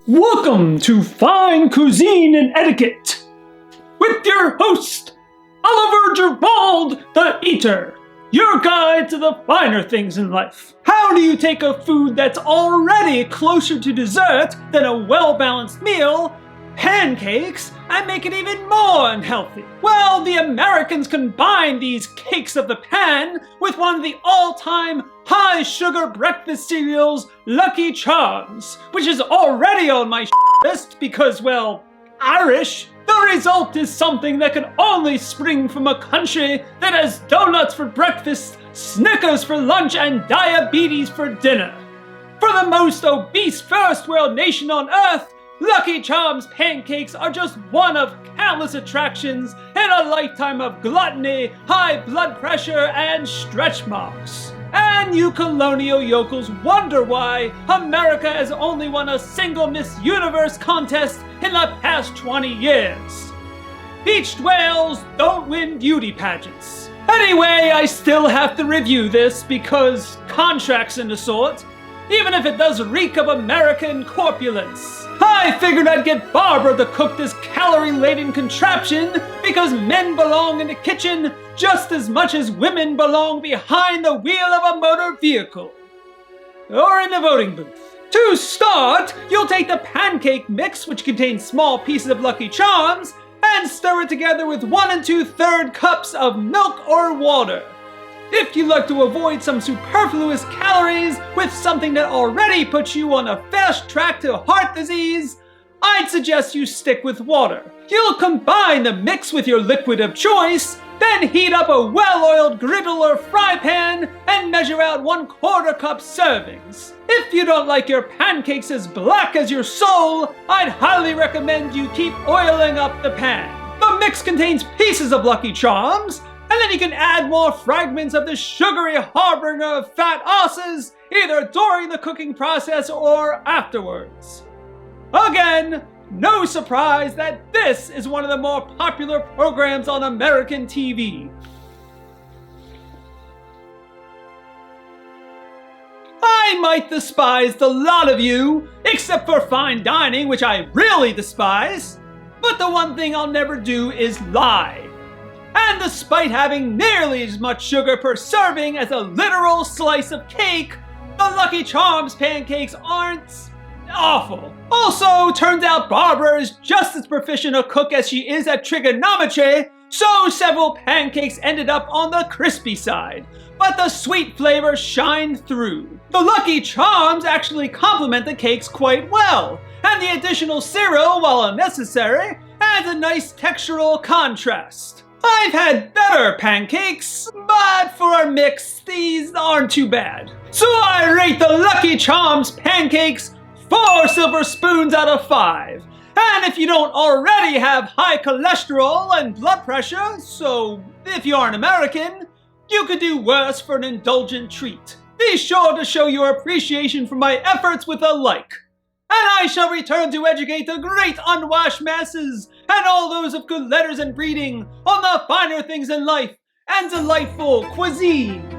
Welcome to Fine Cuisine and Etiquette with your host, Oliver Gerald the Eater, your guide to the finer things in life. How do you take a food that's already closer to dessert than a well-balanced meal, pancakes, and make it even more unhealthy? Well, the Americans combine these cakes of the pan with one of the all-time high-sugar breakfast cereals, Lucky Charms, which is already on my list because, well, Irish. The result is something that can only spring from a country that has donuts for breakfast, Snickers for lunch, and diabetes for dinner. For the most obese first world nation on earth, Lucky Charms pancakes are just one of countless attractions in a lifetime of gluttony, high blood pressure, and stretch marks. And you colonial yokels wonder why America has only won a single Miss Universe contest in the past 20 years. Beached whales don't win beauty pageants. Anyway, I still have to review this because contracts and the sort, even if it does reek of American corpulence. I figured I'd get Barbara to cook this calorie-laden contraption because men belong in the kitchen just as much as women belong behind the wheel of a motor vehicle. Or in the voting booth. To start, you'll take the pancake mix, which contains small pieces of Lucky Charms, and stir it together with 1 2/3 cups of milk or water. If you like to avoid some superfluous calories with something that already puts you on a fast track to heart disease, I'd suggest you stick with water. You'll combine the mix with your liquid of choice, then heat up a well-oiled griddle or fry pan and measure out 1/4 cup servings. If you don't like your pancakes as black as your soul, I'd highly recommend you keep oiling up the pan. The mix contains pieces of Lucky Charms, and then you can add more fragments of the sugary harbinger of fat asses either during the cooking process or afterwards. Again, no surprise that this is one of the more popular programs on American TV. I might despise the lot of you, except for fine dining, which I really despise, but the one thing I'll never do is lie. And despite having nearly as much sugar per serving as a literal slice of cake, the Lucky Charms pancakes aren't awful. Also, turns out Barbara is just as proficient a cook as she is at trigonometry, so several pancakes ended up on the crispy side, but the sweet flavor shined through. The Lucky Charms actually complement the cakes quite well, and the additional cereal, while unnecessary, adds a nice textural contrast. I've had better pancakes, but for our mix, these aren't too bad. So I rate the Lucky Charms pancakes 4 silver spoons out of 5. And if you don't already have high cholesterol and blood pressure, so if you aren't American, you could do worse for an indulgent treat. Be sure to show your appreciation for my efforts with a like. And I shall return to educate the great unwashed masses and all those of good letters and breeding on the finer things in life and delightful cuisine.